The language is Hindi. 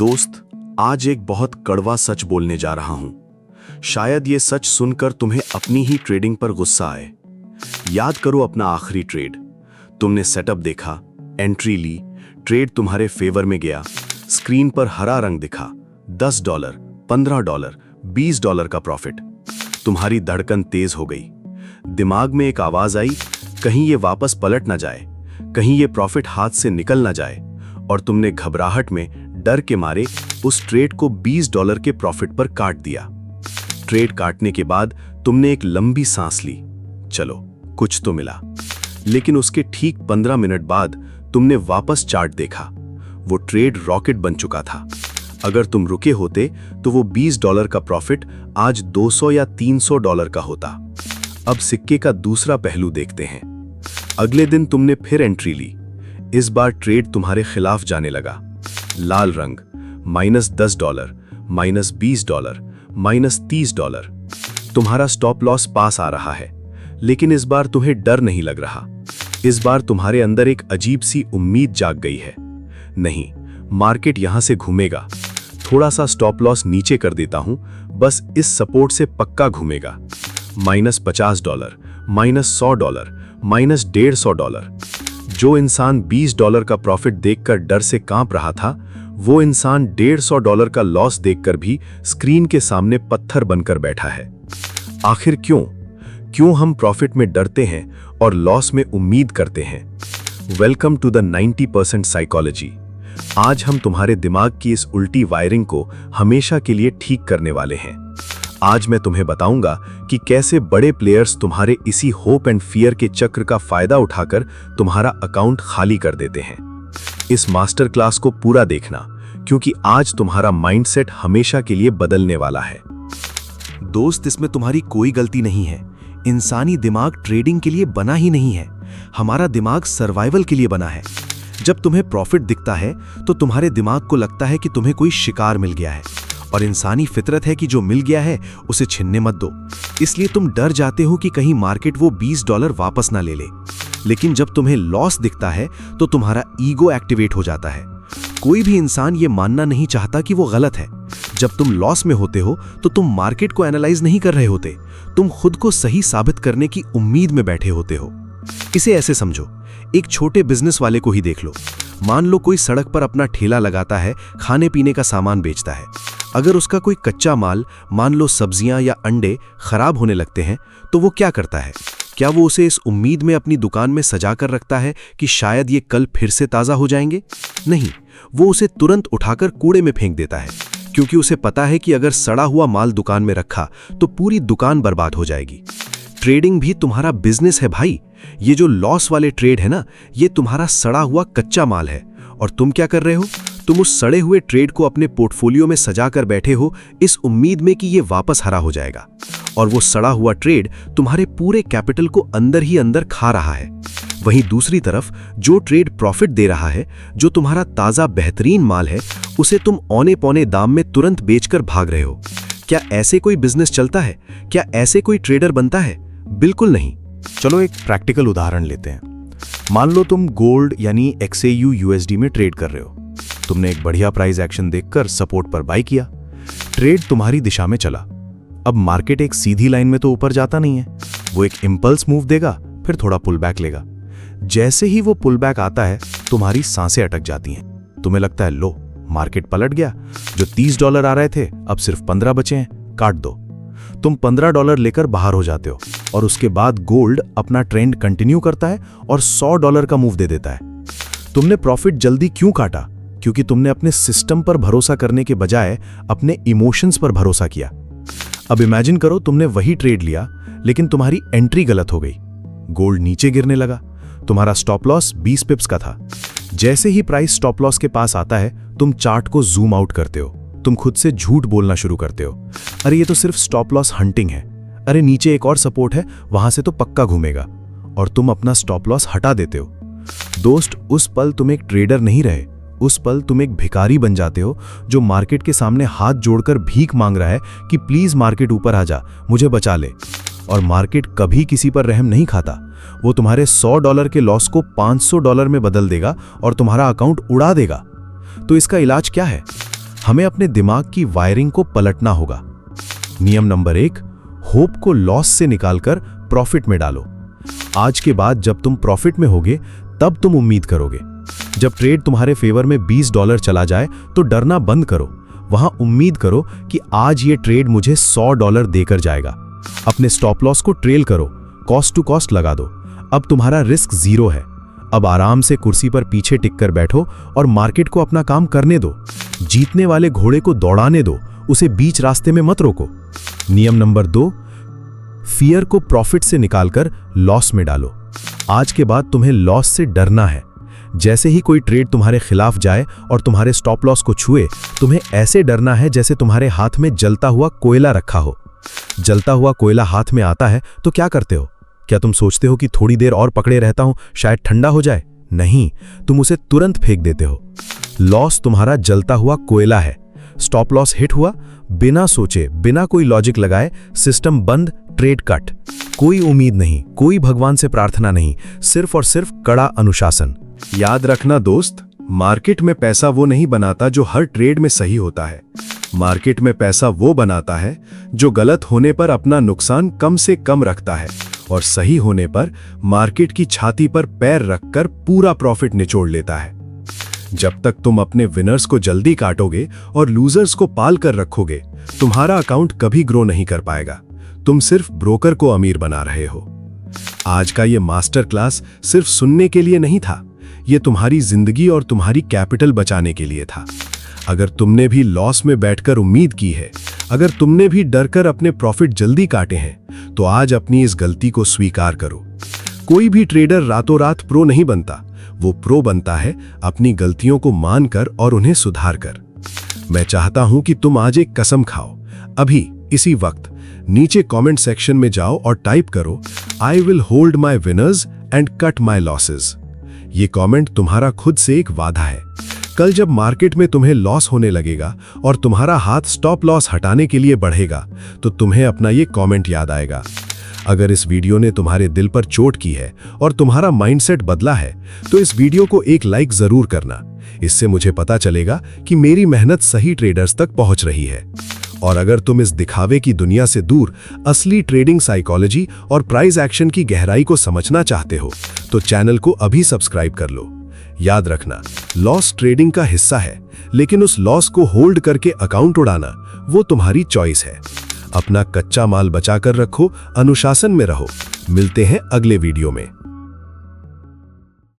दोस्त, आज एक बहुत कड़वा सच बोलने जा रहा हूं। शायद ये सच सुनकर तुम्हें अपनी ही ट्रेडिंग पर गुस्सा आए। याद करो अपना आखिरी ट्रेड। तुमने सेटअप देखा, एंट्री ली, ट्रेड तुम्हारे फेवर में गया, स्क्रीन पर हरा रंग दिखा, $10, $15, $20 का प्रॉफिट। तुम्हारी धड़कन तेज हो गई। दिमाग में एक आवाज आई, कहीं ये वापस पलट ना जाए, कहीं ये प्रॉफिट हाथ से निकल ना जाए। और तुमने घबराहट में, डर के मारे उस ट्रेड को $20 के प्रॉफिट पर काट दिया। ट्रेड काटने के बाद तुमने एक लंबी सांस ली, चलो कुछ तो मिला। लेकिन उसके ठीक 15 मिनट बाद तुमने वापस चार्ट देखा। वो ट्रेड रॉकेट बन चुका था। अगर तुम रुके होते तो वो $20 का प्रॉफिट आज $200 या $300 का होता। अब सिक्के का दूसरा पहलू देखते हैं। अगले दिन तुमने फिर एंट्री ली। इस बार ट्रेड तुम्हारे खिलाफ जाने लगा। लाल रंग, -$10, -$20, -$30। तुम्हारा स्टॉप लॉस पास आ रहा है, लेकिन इस बार तुम्हें डर नहीं लग रहा। इस बार तुम्हारे अंदर एक अजीब सी उम्मीद जाग गई है। नहीं, मार्केट यहां से घूमेगा। थोड़ा सा स्टॉप लॉस नीचे कर देता हूं, बस इस सपोर्ट से पक्का घूमेगा। -$50, -$100, -$150। जो इंसान $20 का प्रॉफिट देखकर डर से कांप रहा था, वो इंसान $150 का लॉस देखकर भी स्क्रीन के सामने पत्थर बनकर बैठा है। आखिर क्यों हम प्रॉफिट में डरते हैं और लॉस में उम्मीद करते हैं? Welcome to the 90% psychology. आज हम तुम्हारे दिमाग की इस उल्टी वायरिंग को हमेशा के लिए ठीक करने वाले हैं। आज मैं तुम्हें बताऊंगा कि कैसे बड़े प्लेयर्स तुम्हारे इसी होप एंड फियर के चक्र का फायदा उठाकर तुम्हारा अकाउंट खाली कर देते हैं। इस मास्टर क्लास को पूरा देखना, क्योंकि आज तुम्हारा माइंडसेट हमेशा के लिए बदलने वाला है। दोस्त, इसमें तुम्हारी कोई गलती नहीं है। इंसानी दिमाग ट्रेडिंग के लिए बना ही नहीं है। हमारा दिमाग सर्वाइवल के लिए बना है। जब तुम्हें प्रॉफिट दिखता है तो तुम्हारे दिमाग को लगता है कि तुम्हें कोई शिकार मिल गया है, और इंसानी फितरत है कि जो मिल गया है उसे छिनने मत दो। इसलिए तुम डर जाते हो कि कहीं मार्केट वो $20 वापस ना ले ले। लेकिन जब तुम्हें लॉस दिखता है तो तुम्हारा ईगो एक्टिवेट हो जाता है। कोई भी इंसान ये मानना नहीं चाहता कि वो गलत है। जब तुम लॉस में होते हो तो तुम मार्केट को एनालाइज नहीं कर रहे होते, तुम खुद को सही साबित करने की उम्मीद में बैठे होते हो। इसे ऐसे समझो, एक छोटे बिजनेस वाले को ही देख लो। मान लो कोई सड़क पर अपना ठेला लगाता है, खाने पीने का सामान बेचता है। अगर उसका कोई कच्चा माल, मान लो सब्जियां या अंडे, खराब होने लगते हैं तो वो क्या करता है? क्या वो उसे इस उम्मीद में अपनी दुकान में सजा कर रखता है कि शायद ये कल फिर से ताज़ा हो जाएंगे? नहीं, वो उसे तुरंत उठाकर कूड़े में फेंक देता है, क्योंकि उसे पता है कि अगर सड़ा हुआ माल दुकान में रखा तो पूरी दुकान बर्बाद हो जाएगी। ट्रेडिंग भी तुम्हारा बिजनेस है भाई। ये जो लॉस वाले ट्रेड है ना, ये तुम्हारा सड़ा हुआ कच्चा माल है। और तुम क्या कर रहे हो? तुम उस सड़े हुए ट्रेड को अपने पोर्टफोलियो में सजा कर बैठे हो, इस उम्मीद में कि ये वापस हरा हो जाएगा। और वो सड़ा हुआ ट्रेड तुम्हारे पूरे कैपिटल को अंदर ही अंदर खा रहा है। वहीं दूसरी तरफ जो ट्रेड प्रॉफिट दे रहा है, जो तुम्हारा ताज़ा बेहतरीन माल है, उसे तुम औने पौने दाम में तुरंत बेचकर भाग रहे हो। क्या ऐसे कोई बिजनेस चलता है? क्या ऐसे कोई ट्रेडर बनता है? बिल्कुल नहीं। चलो एक प्रैक्टिकल उदाहरण लेते हैं। मान लो तुम गोल्ड यानी XAU USD में ट्रेड कर रहे हो। तुमने एक बढ़िया प्राइस एक्शन देखकर सपोर्ट पर बाई किया। ट्रेड तुम्हारी दिशा में चला। अब मार्केट एक सीधी लाइन में तो ऊपर जाता नहीं है, वो एक इंपल्स मूव देगा, फिर थोड़ा पुल बैक लेगा। जैसे ही वो पुल बैक आता है, तुम्हारी सांसें अटक जाती हैं। तुम्हें लगता है लो, मार्केट पलट गया, जो $30 आ रहे थे अब सिर्फ 15 बचे हैं, काट दो। तुम $15 लेकर बाहर हो जाते हो, और उसके बाद गोल्ड अपना ट्रेंड कंटिन्यू करता है और $100 का मूव दे देता है। तुमने प्रॉफिट जल्दी क्यों काटा? क्योंकि तुमने अपने सिस्टम पर भरोसा करने के बजाय अपने इमोशंस पर भरोसा किया। अब इमेजिन करो, तुमने वही ट्रेड लिया, लेकिन तुम्हारी एंट्री गलत हो गई। गोल्ड नीचे गिरने लगा। तुम्हारा स्टॉप लॉस 20 पिप्स का था। जैसे ही प्राइस स्टॉप लॉस के पास आता है, तुम चार्ट को जूम आउट करते हो। तुम खुद से झूठ बोलना शुरू करते हो, अरे ये तो सिर्फ स्टॉप लॉस हंटिंग है, अरे नीचे एक और सपोर्ट है, वहां से तो पक्का घूमेगा। और तुम अपना स्टॉप लॉस हटा देते हो। दोस्त, उस पल तुम एक ट्रेडर नहीं रहे, उस पल तुम एक भिखारी बन जाते हो, जो मार्केट के सामने हाथ जोड़कर भीख मांग रहा है कि प्लीज मार्केट ऊपर आ जा, मुझे बचा ले। और मार्केट कभी किसी पर रहम नहीं खाता। वो तुम्हारे $100 के लॉस को $500 में बदल देगा और तुम्हारा अकाउंट उड़ा देगा। तो इसका इलाज क्या है? हमें अपने दिमाग की वायरिंग को पलटना होगा। नियम नंबर 1, होप को लॉस से निकालकर प्रॉफिट में डालो। आज के बाद जब तुम प्रॉफिट में होगे तब तुम उम्मीद करोगे। जब ट्रेड तुम्हारे फेवर में $20 चला जाए तो डरना बंद करो, वहां उम्मीद करो कि आज ये ट्रेड मुझे $100 देकर जाएगा। अपने स्टॉप लॉस को ट्रेल करो, कॉस्ट टू कॉस्ट लगा दो। अब तुम्हारा रिस्क 0 है। अब आराम से कुर्सी पर पीछे टिक कर बैठो और मार्केट को अपना काम करने दो। जीतने वाले घोड़े को दौड़ाने दो, उसे बीच रास्ते में मत रोको। नियम नंबर 2, फियर को प्रॉफिट से निकालकर लॉस में डालो। आज के बाद तुम्हें लॉस से डरना है। जैसे ही कोई ट्रेड तुम्हारे खिलाफ जाए और तुम्हारे स्टॉप लॉस को छुए, तुम्हें ऐसे डरना है जैसे तुम्हारे हाथ में जलता हुआ कोयला रखा हो। जलता हुआ कोयला हाथ में आता है तो क्या करते हो? क्या तुम सोचते हो कि थोड़ी देर और पकड़े रहता हूं, शायद ठंडा हो जाए? नहीं, तुम उसे तुरंत फेंक देते हो। लॉस तुम्हारा जलता हुआ कोयला है। स्टॉप लॉस हिट हुआ, बिना सोचे, बिना कोई लॉजिक लगाए, सिस्टम बंद, ट्रेड कट। कोई उम्मीद नहीं, कोई भगवान से प्रार्थना नहीं, सिर्फ और सिर्फ कड़ा अनुशासन। याद रखना दोस्त, मार्केट में पैसा वो नहीं बनाता जो हर ट्रेड में सही होता है। मार्केट में पैसा वो बनाता है जो गलत होने पर अपना नुकसान कम से कम रखता है और सही होने पर मार्केट की छाती पर पैर रखकर पूरा प्रॉफिट निचोड़ लेता है। जब तक तुम अपने विनर्स को जल्दी काटोगे और लूजर्स को पाल कर रखोगे, तुम्हारा अकाउंट कभी ग्रो नहीं कर पाएगा। तुम सिर्फ ब्रोकर को अमीर बना रहे हो। आज का ये मास्टर क्लास सिर्फ सुनने के लिए नहीं था, ये तुम्हारी जिंदगी और तुम्हारी कैपिटल बचाने के लिए था। अगर तुमने भी लॉस में बैठकर उम्मीद की है, अगर तुमने भी डरकर अपने प्रॉफिट जल्दी काटे हैं, तो आज अपनी इस गलती को स्वीकार करो। कोई भी ट्रेडर रातों रात प्रो नहीं बनता, वो प्रो बनता है अपनी गलतियों को मानकर और उन्हें सुधार कर। मैं चाहता हूं कि तुम आज एक कसम खाओ। अभी इसी वक्त नीचे कमेंट सेक्शन में जाओ और टाइप करो, I will hold my winners and cut my losses. ये कमेंट तुम्हारा खुद से एक वादा है। कल जब मार्केट में तुम्हें लॉस होने लगेगा और तुम्हारा हाथ स्टॉप लॉस हटाने के लिए बढ़ेगा, तो तुम्हें अपना ये कमेंट याद आएगा। अगर इस वीडियो ने तुम्हारे दिल पर चोट की है और तुम्हारा माइंडसेट बदला है, तो इस वीडियो को एक लाइक जरूर करना। इससे मुझे पता चलेगा कि मेरी मेहनत सही ट्रेडर्स तक पहुंच रही है। और अगर तुम इस दिखावे की दुनिया से दूर असली ट्रेडिंग साइकोलॉजी और प्राइस एक्शन की गहराई को समझना चाहते हो, तो चैनल को अभी सब्सक्राइब कर लो। याद रखना, लॉस ट्रेडिंग का हिस्सा है, लेकिन उस लॉस को होल्ड करके अकाउंट उड़ाना वो तुम्हारी चॉइस है। अपना कच्चा माल बचाकर रखो, अनुशासन में रहो। मिलते हैं अगले वीडियो में।